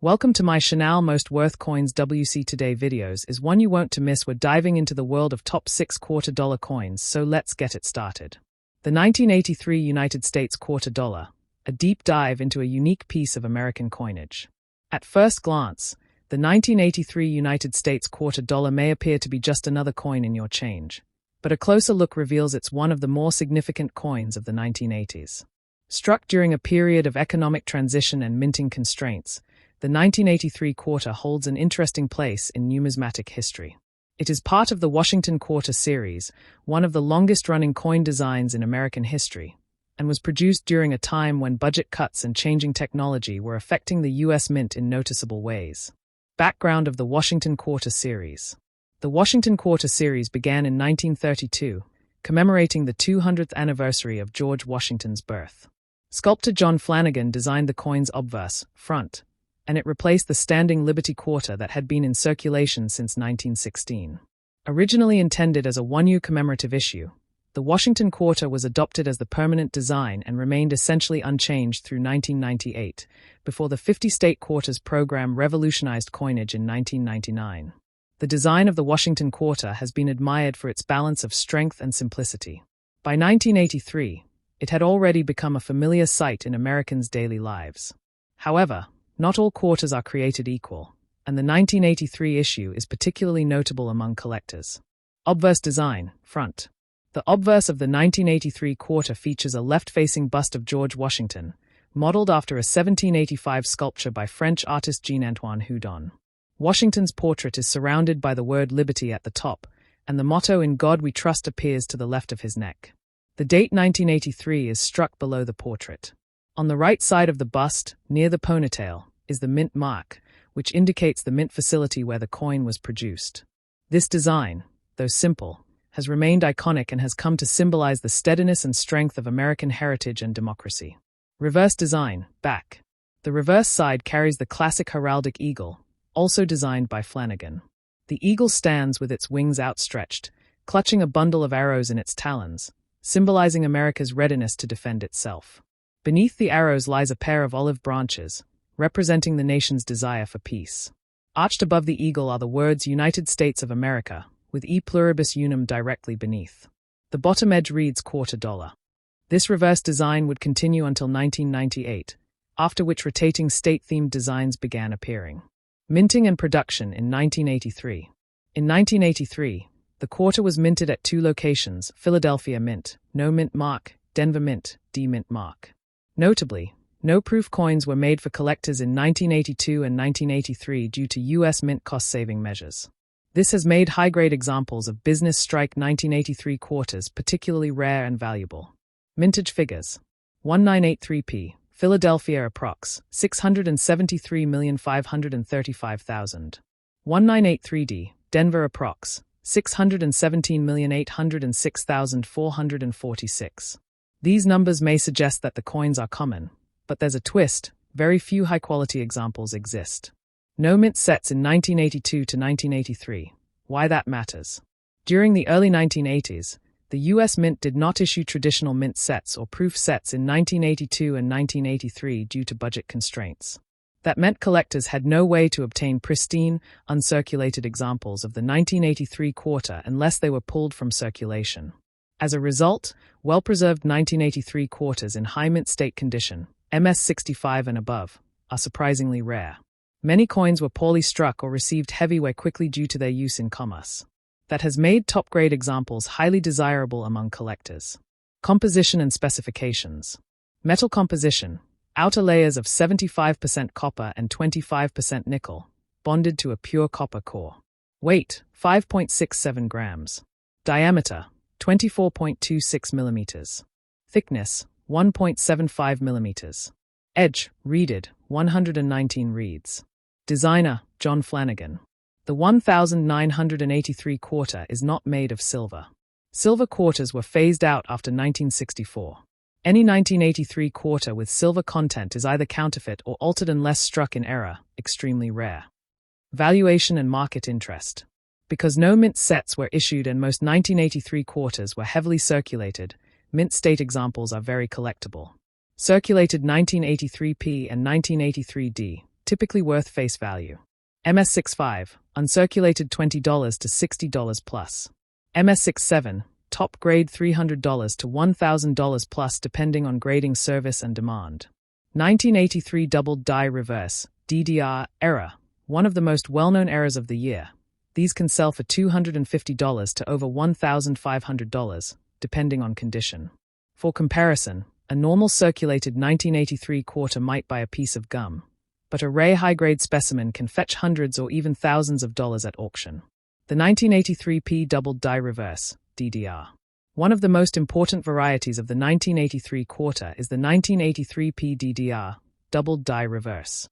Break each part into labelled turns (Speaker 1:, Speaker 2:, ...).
Speaker 1: Welcome to my Chanel Most Worth Coins WC Today videos is one you won't to miss. We're diving into the world of top 6 $quarter coins, so let's get it started. The 1983 United States quarter dollar, a deep dive into a unique piece of American coinage. At first glance, the 1983 United States quarter dollar may appear to be just another coin in your change, but a closer look reveals it's one of the more significant coins of the 1980s. Struck during a period of economic transition and minting constraints, the 1983 quarter holds an interesting place in numismatic history. It is part of the Washington Quarter series, one of the longest-running coin designs in American history, and was produced during a time when budget cuts and changing technology were affecting the U.S. Mint in noticeable ways. Background of the Washington Quarter series. The Washington Quarter series began in 1932, commemorating the 200th anniversary of George Washington's birth. Sculptor John Flanagan designed the coin's obverse, front, and it replaced the standing Liberty Quarter that had been in circulation since 1916. Originally intended as a one-year commemorative issue, the Washington Quarter was adopted as the permanent design and remained essentially unchanged through 1998, before the 50-state quarters program revolutionized coinage in 1999. The design of the Washington Quarter has been admired for its balance of strength and simplicity. By 1983, it had already become a familiar sight in Americans' daily lives. However, not all quarters are created equal, and the 1983 issue is particularly notable among collectors. Obverse design, front. The obverse of the 1983 quarter features a left-facing bust of George Washington, modeled after a 1785 sculpture by French artist Jean-Antoine Houdon. Washington's portrait is surrounded by the word Liberty at the top, and the motto "In God We Trust" appears to the left of his neck. The date 1983 is struck below the portrait. On the right side of the bust, near the ponytail, is the mint mark, which indicates the mint facility where the coin was produced. This design, though simple, has remained iconic and has come to symbolize the steadiness and strength of American heritage and democracy. Reverse design, back. The reverse side carries the classic heraldic eagle, also designed by Flanagan. The eagle stands with its wings outstretched, clutching a bundle of arrows in its talons, symbolizing America's readiness to defend itself. Beneath the arrows lies a pair of olive branches, representing the nation's desire for peace. Arched above the eagle are the words United States of America, with E pluribus unum directly beneath. The bottom edge reads quarter dollar. This reverse design would continue until 1998, after which rotating state-themed designs began appearing. Minting and production in 1983. In 1983, the quarter was minted at 2 locations: Philadelphia Mint, no mint mark; Denver Mint, D mint mark. Notably, no proof coins were made for collectors in 1982 and 1983 due to U.S. Mint cost-saving measures. This has made high-grade examples of business strike 1983 quarters particularly rare and valuable. Mintage figures. 1983p, Philadelphia approx. 673,535,000. 1983d, Denver approx. 617,806,446. These numbers may suggest that the coins are common, but there's a twist: very few high-quality examples exist. No mint sets in 1982 to 1983. Why that matters? During the early 1980s, the U.S. Mint did not issue traditional mint sets or proof sets in 1982 and 1983 due to budget constraints. That meant collectors had no way to obtain pristine, uncirculated examples of the 1983 quarter unless they were pulled from circulation. As a result, well-preserved 1983 quarters in high mint state condition, MS65 and above, are surprisingly rare. Many coins were poorly struck or received heavy wear quickly due to their use in commerce. That has made top-grade examples highly desirable among collectors. Composition and specifications. Metal composition: outer layers of 75% copper and 25% nickel, bonded to a pure copper core. Weight: 5.67 grams. Diameter: 24.26 millimeters. Thickness: 1.75 millimeters. Edge, reeded, 119 reeds. Designer, John Flanagan. The 1983 quarter is not made of silver. Silver quarters were phased out after 1964. Any 1983 quarter with silver content is either counterfeit or altered unless struck in error, extremely rare. Valuation and market interest. Because no mint sets were issued and most 1983 quarters were heavily circulated, mint state examples are very collectible. Circulated 1983p and 1983d, typically worth face value. MS65, uncirculated $20 to $60 plus. MS67, top grade $300 to $1,000 plus depending on grading service and demand. 1983 doubled die reverse, DDR, error, one of the most well-known errors of the year. These can sell for $250 to over $1,500, depending on condition. For comparison, a normal circulated 1983 quarter might buy a piece of gum, but a rare high-grade specimen can fetch hundreds or even thousands of dollars at auction. The 1983p doubled die reverse, DDR. One of the most important varieties of the 1983 quarter is the 1983p DDR, doubled die reverse.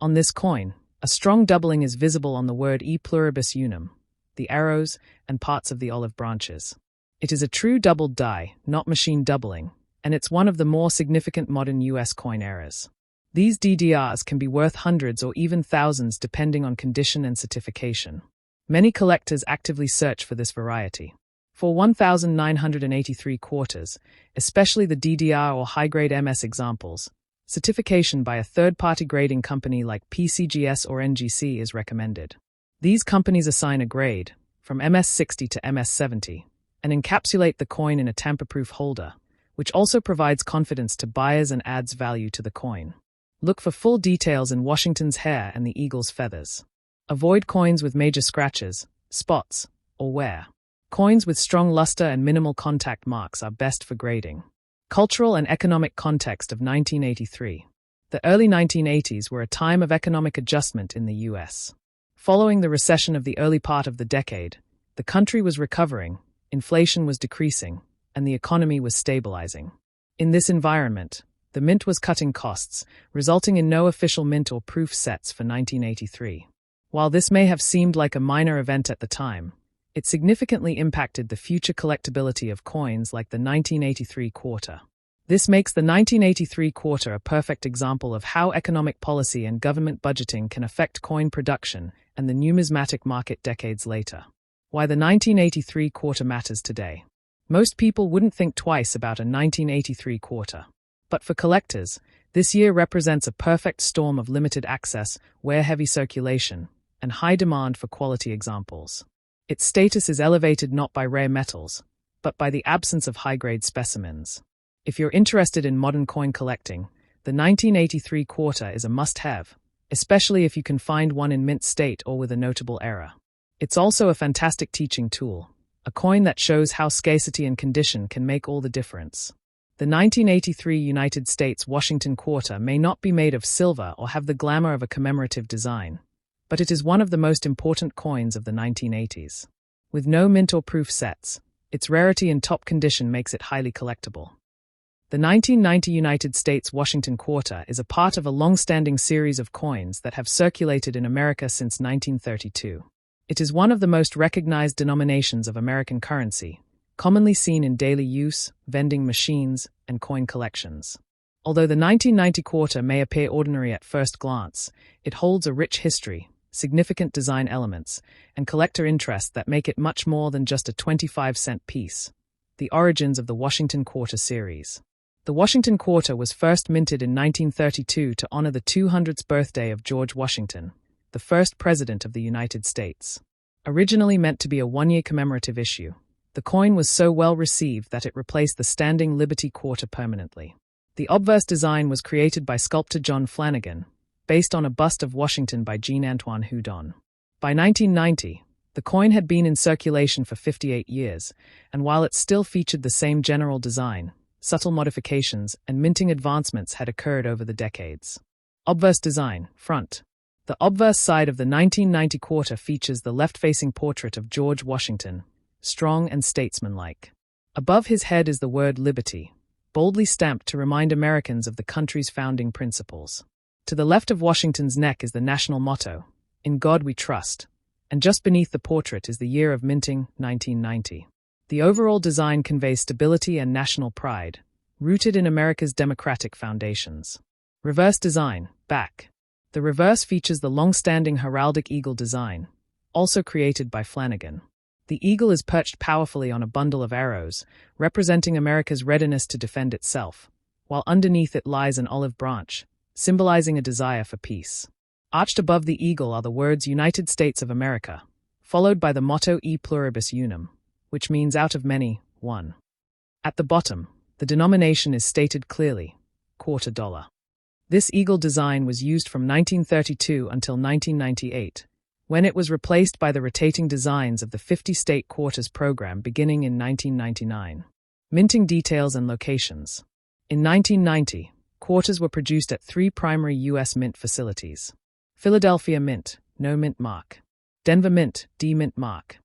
Speaker 1: On this coin, a strong doubling is visible on the word e pluribus unum, the arrows and parts of the olive branches. It is a true doubled die, not machine doubling, and it's one of the more significant modern US coin errors. These DDRs can be worth hundreds or even thousands depending on condition and certification. Many collectors actively search for this variety. For 1,983 quarters, especially the DDR or high-grade MS examples, certification by a third-party grading company like PCGS or NGC is recommended. These companies assign a grade, from MS60 to MS70, and encapsulate the coin in a tamper-proof holder, which also provides confidence to buyers and adds value to the coin. Look for full details in Washington's hair and the eagle's feathers. Avoid coins with major scratches, spots, or wear. Coins with strong luster and minimal contact marks are best for grading. Cultural and economic context of 1983. The early 1980s were a time of economic adjustment in the U.S. Following the recession of the early part of the decade, the country was recovering, inflation was decreasing, and the economy was stabilizing. In this environment, the mint was cutting costs, resulting in no official mint or proof sets for 1983. While this may have seemed like a minor event at the time, it significantly impacted the future collectability of coins like the 1983 quarter. This makes the 1983 quarter a perfect example of how economic policy and government budgeting can affect coin production and the numismatic market decades later. Why the 1983 quarter matters today. Most people wouldn't think twice about a 1983 quarter. But for collectors, this year represents a perfect storm of limited access, wear-heavy circulation, and high demand for quality examples. Its status is elevated not by rare metals, but by the absence of high-grade specimens. If you're interested in modern coin collecting, the 1983 quarter is a must-have, especially if you can find one in mint state or with a notable error. It's also a fantastic teaching tool, a coin that shows how scarcity and condition can make all the difference. The 1983 United States Washington quarter may not be made of silver or have the glamour of a commemorative design, but it is one of the most important coins of the 1980s. With no mint or proof sets, its rarity and top condition makes it highly collectible. The 1990 United States Washington quarter is a part of a long-standing series of coins that have circulated in America since 1932. It is one of the most recognized denominations of American currency, commonly seen in daily use, vending machines, and coin collections. Although the 1990 quarter may appear ordinary at first glance, it holds a rich history, significant design elements, and collector interest that make it much more than just a 25-cent piece. The origins of the Washington Quarter series. The Washington Quarter was first minted in 1932 to honor the 200th birthday of George Washington, the first president of the United States. Originally meant to be a one-year commemorative issue, the coin was so well received that it replaced the standing Liberty Quarter permanently. The obverse design was created by sculptor John Flanagan, based on a bust of Washington by Jean-Antoine Houdon. By 1990, the coin had been in circulation for 58 years, and while it still featured the same general design, subtle modifications and minting advancements had occurred over the decades. Obverse design, front. The obverse side of the 1990 quarter features the left-facing portrait of George Washington, strong and statesmanlike. Above his head is the word Liberty, boldly stamped to remind Americans of the country's founding principles. To the left of Washington's neck is the national motto, "In God We Trust," and just beneath the portrait is the year of minting, 1990. The overall design conveys stability and national pride, rooted in America's democratic foundations. Reverse design, back. The reverse features the long-standing heraldic eagle design, also created by Flanagan. The eagle is perched powerfully on a bundle of arrows, representing America's readiness to defend itself, while underneath it lies an olive branch, symbolizing a desire for peace. Arched above the eagle are the words United States of America, followed by the motto E pluribus unum, which means out of many, one. At the bottom, the denomination is stated clearly, quarter dollar. This eagle design was used from 1932 until 1998, when it was replaced by the rotating designs of the 50-state quarters program beginning in 1999. Minting details and locations. In 1990, quarters were produced at 3 primary U.S. mint facilities. Philadelphia Mint, no mint mark. Denver Mint, D mint mark.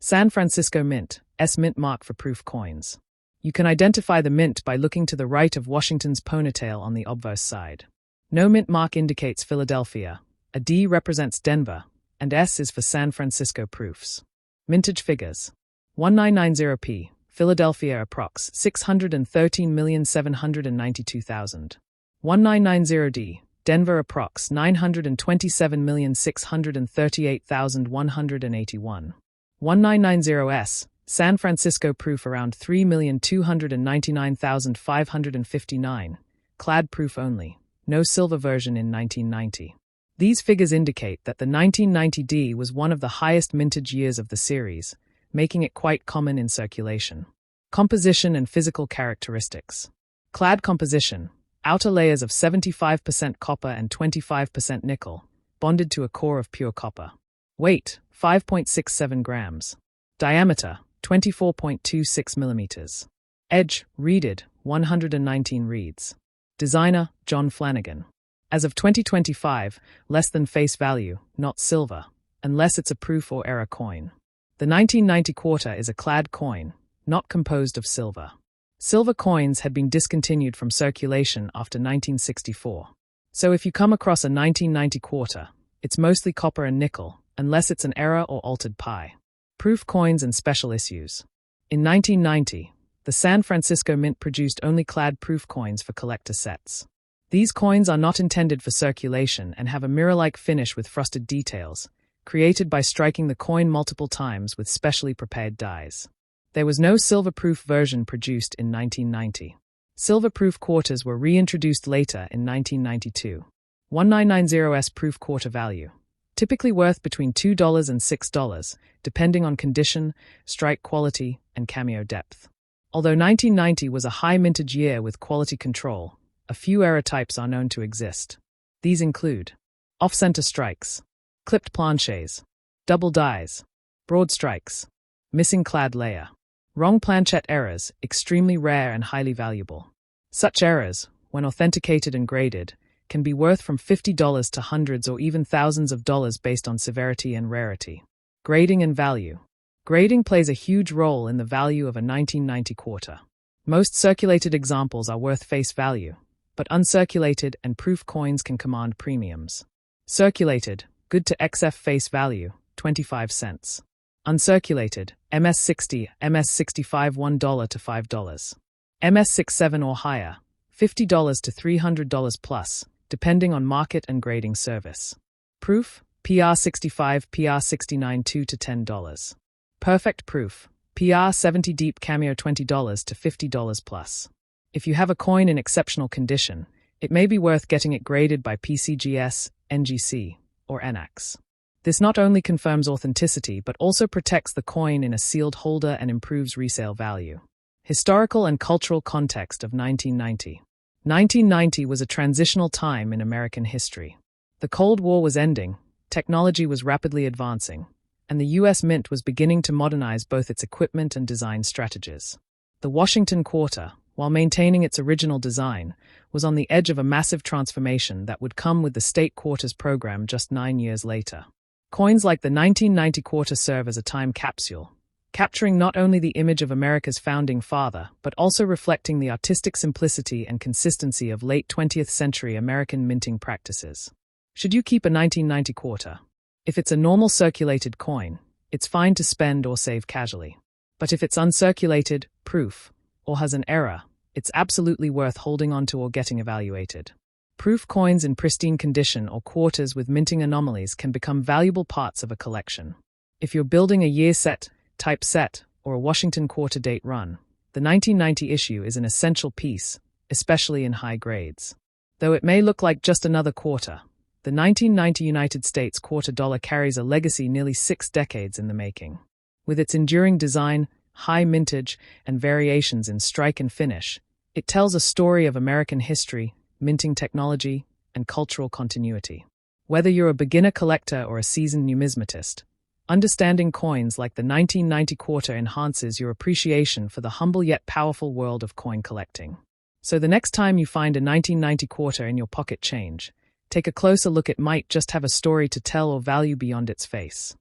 Speaker 1: San Francisco Mint, S mint mark for proof coins. You can identify the mint by looking to the right of Washington's ponytail on the obverse side. No mint mark indicates Philadelphia, a D represents Denver, and S is for San Francisco proofs. Mintage figures. 1990p, Philadelphia approx. 613,792,000. 1990D, Denver approx. 927,638,181. 1990S, San Francisco proof around 3,299,559, clad proof only, no silver version in 1990. These figures indicate that the 1990D was one of the highest mintage years of the series, making it quite common in circulation. Composition and physical characteristics. Clad composition, outer layers of 75% copper and 25% nickel, bonded to a core of pure copper. Weight, 5.67 grams. Diameter, 24.26 millimeters. Edge, reeded, 119 reeds. Designer, John Flanagan. As of 2025, less than face value, not silver, unless it's a proof or error coin. The 1990 quarter is a clad coin, not composed of silver. Silver coins had been discontinued from circulation after 1964. So if you come across a 1990 quarter, it's mostly copper and nickel, unless it's an error or altered pi. Proof coins and special issues. In 1990, the San Francisco Mint produced only clad proof coins for collector sets. These coins are not intended for circulation and have a mirror-like finish with frosted details, created by striking the coin multiple times with specially prepared dies. There was no silver-proof version produced in 1990. Silver-proof quarters were reintroduced later in 1992. 1990S proof quarter value. Typically worth between $2 and $6, depending on condition, strike quality, and cameo depth. Although 1990 was a high mintage year with quality control, a few error types are known to exist. These include off-center strikes, clipped planchets, double dies, broad strikes, missing clad layer, wrong planchette errors, extremely rare and highly valuable. Such errors, when authenticated and graded, can be worth from $50 to hundreds or even thousands of dollars based on severity and rarity. Grading and value. Grading plays a huge role in the value of a 1990 quarter. Most circulated examples are worth face value, but uncirculated and proof coins can command premiums. Circulated, good to XF face value, 25 cents. Uncirculated, MS60, MS65 $1 to $5. MS67 or higher, $50 to $300 plus, depending on market and grading service. Proof, PR65, PR69 $2 to $10. Perfect proof, PR70 deep cameo $20 to $50 plus. If you have a coin in exceptional condition, it may be worth getting it graded by PCGS, NGC, or NAX. This not only confirms authenticity but also protects the coin in a sealed holder and improves resale value. Historical and cultural context of 1990. 1990 was a transitional time in American history. The Cold War was ending, technology was rapidly advancing, and the U.S. Mint was beginning to modernize both its equipment and design strategies. The Washington Quarter, while maintaining its original design, was on the edge of a massive transformation that would come with the State Quarters program just 9 years later. Coins like the 1990 quarter serve as a time capsule, capturing not only the image of America's founding father, but also reflecting the artistic simplicity and consistency of late 20th century American minting practices. Should you keep a 1990 quarter? If it's a normal circulated coin, it's fine to spend or save casually. But if it's uncirculated, proof, or has an error, it's absolutely worth holding onto or getting evaluated. Proof coins in pristine condition or quarters with minting anomalies can become valuable parts of a collection. If you're building a year set, type set, or a Washington quarter date run, the 1990 issue is an essential piece, especially in high grades. Though it may look like just another quarter, The 1990 United States quarter dollar carries a legacy nearly 6 decades in the making. With its enduring design, high mintage, and variations in strike and finish, it tells a story of American history, minting technology, and cultural continuity. Whether you're a beginner collector or a seasoned numismatist, understanding coins like the 1990 quarter enhances your appreciation for the humble yet powerful world of coin collecting. So the next time you find a 1990 quarter in your pocket change, take a closer look. It might just have a story to tell or value beyond its face.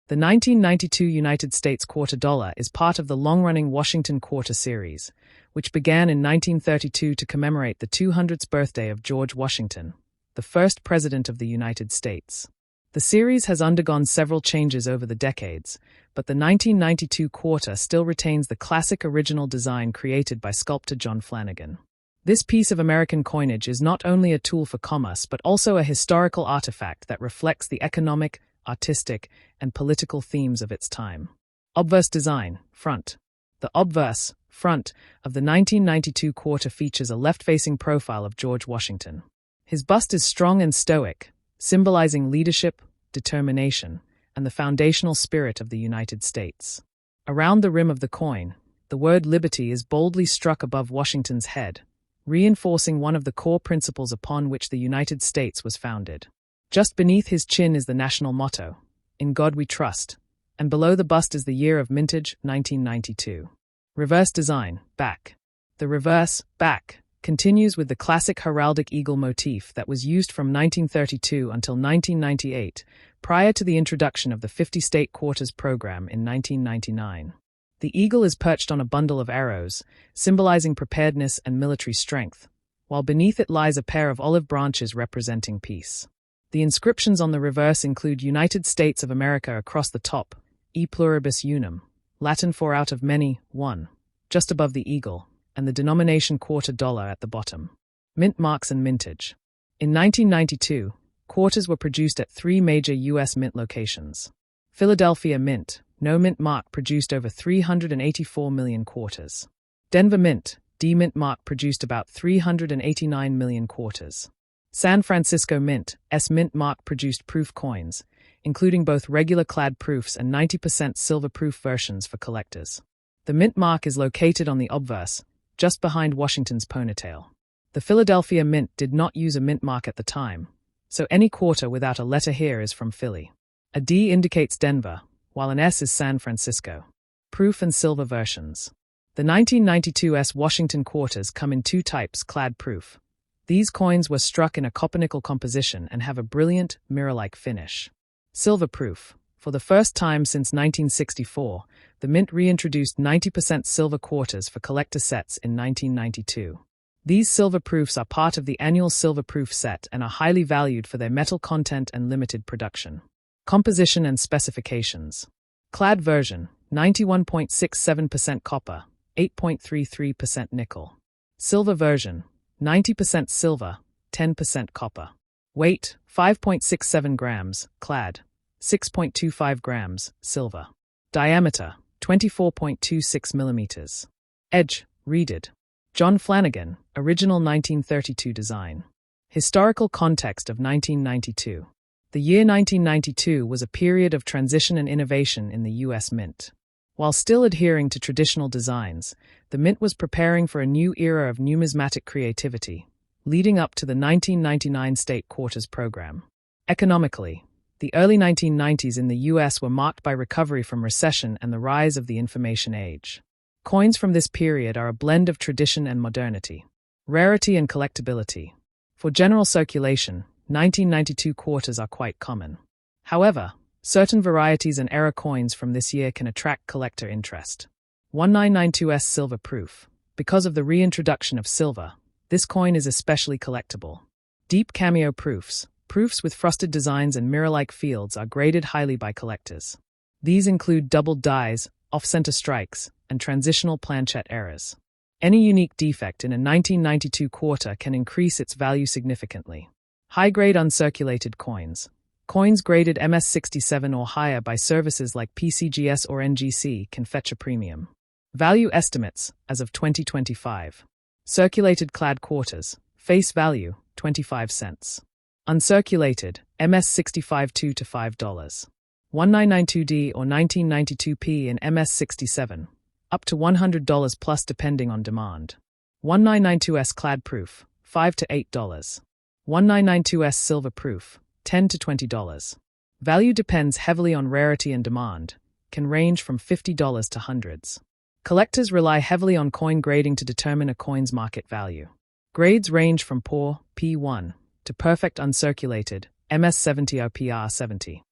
Speaker 1: The 1992 United States quarter dollar is part of the long-running Washington Quarter series, which began in 1932 to commemorate the 200th birthday of George Washington, the first President of the United States. The series has undergone several changes over the decades, but the 1992 quarter still retains the classic original design created by sculptor John Flanagan. This piece of American coinage is not only a tool for commerce but also a historical artifact that reflects the economic, artistic, and political themes of its time. Obverse design, front. The obverse, front, of the 1992 quarter features a left-facing profile of George Washington. His bust is strong and stoic, symbolizing leadership, determination, and the foundational spirit of the United States. Around the rim of the coin, the word liberty is boldly struck above Washington's head, reinforcing one of the core principles upon which the United States was founded. Just beneath his chin is the national motto, "In God We Trust," and below the bust is the year of mintage, 1992. Reverse design, back. The reverse, back, continues with the classic heraldic eagle motif that was used from 1932 until 1998, prior to the introduction of the 50-state quarters program in 1999. The eagle is perched on a bundle of arrows, symbolizing preparedness and military strength, while beneath it lies a pair of olive branches representing peace. The inscriptions on the reverse include United States of America across the top, E pluribus unum, Latin for out of many, one, just above the eagle, and the denomination quarter dollar at the bottom. Mint marks and mintage. In 1992, quarters were produced at 3 major U.S. mint locations. Philadelphia Mint, no mint mark, produced over 384 million quarters. Denver Mint, D mint mark, produced about 389 million quarters. San Francisco Mint, S mint mark, produced proof coins, including both regular clad proofs and 90% silver proof versions for collectors. The mint mark is located on the obverse, just behind Washington's ponytail. The Philadelphia Mint did not use a mint mark at the time, so any quarter without a letter here is from Philly. A D indicates Denver, while an S is San Francisco. Proof and silver versions. The 1992 S Washington quarters come in 2 types: clad proof. These coins were struck in a copper-nickel composition and have a brilliant, mirror-like finish. Silver proof. For the first time since 1964, the Mint reintroduced 90% silver quarters for collector sets in 1992. These silver proofs are part of the annual silver proof set and are highly valued for their metal content and limited production. Composition and specifications. Clad version, 91.67% copper, 8.33% nickel. Silver version, 90% silver, 10% copper. Weight, 5.67 grams, clad, 6.25 grams, silver. Diameter, 24.26 millimeters. Edge, reeded. John Flanagan, original 1932 design. Historical context of 1992. The year 1992 was a period of transition and innovation in the U.S. Mint. While still adhering to traditional designs, the Mint was preparing for a new era of numismatic creativity, leading up to the 1999 state quarters program. Economically, the early 1990s in the U.S. were marked by recovery from recession and the rise of the information age. Coins from this period are a blend of tradition and modernity, rarity and collectability. For general circulation, 1992 quarters are quite common. However, certain varieties and era coins from this year can attract collector interest. 1992S silver proof. Because of the reintroduction of silver, this coin is especially collectible. Deep cameo proofs. Proofs with frosted designs and mirror-like fields are graded highly by collectors. These include doubled dies, off-center strikes, and transitional planchette errors. Any unique defect in a 1992 quarter can increase its value significantly. High-grade uncirculated coins. Coins graded MS67 or higher by services like PCGS or NGC can fetch a premium. Value estimates, as of 2025. Circulated clad quarters. Face value, 25 cents. Uncirculated, MS65 2 to $5. 1992D or 1992P in MS67, up to $100 plus depending on demand. 1992S clad proof, $5 to $8. 1992S silver proof, $10 to $20. Value depends heavily on rarity and demand, can range from $50 to hundreds. Collectors rely heavily on coin grading to determine a coin's market value. Grades range from poor, P1, to perfect uncirculated, MS70 or PR70.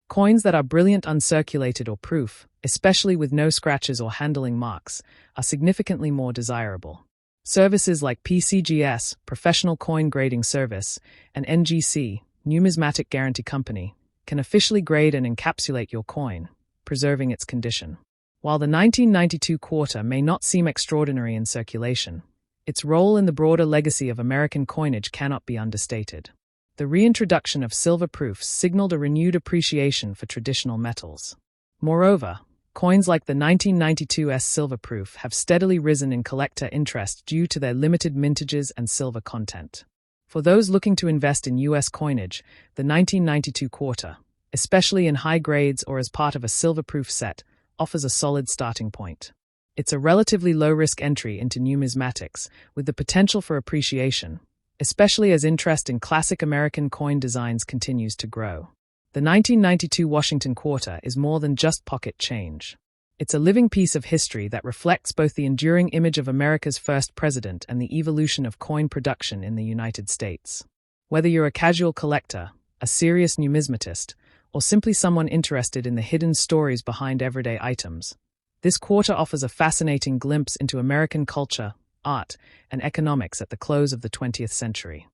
Speaker 1: Coins that are brilliant uncirculated or proof, especially with no scratches or handling marks, are significantly more desirable. Services like PCGS, Professional Coin Grading Service, and NGC, Numismatic Guarantee Company, can officially grade and encapsulate your coin, preserving its condition. While the 1992 quarter may not seem extraordinary in circulation, its role in the broader legacy of American coinage cannot be understated. The reintroduction of silver proofs signaled a renewed appreciation for traditional metals. Moreover, coins like the 1992S silver proof have steadily risen in collector interest due to their limited mintages and silver content. For those looking to invest in U.S. coinage, the 1992 quarter, especially in high grades or as part of a silver-proof set, offers a solid starting point. It's a relatively low-risk entry into numismatics, with the potential for appreciation, especially as interest in classic American coin designs continues to grow. The 1992 Washington quarter is more than just pocket change. It's a living piece of history that reflects both the enduring image of America's first president and the evolution of coin production in the United States. Whether you're a casual collector, a serious numismatist, or simply someone interested in the hidden stories behind everyday items, this quarter offers a fascinating glimpse into American culture, art, and economics at the close of the 20th century.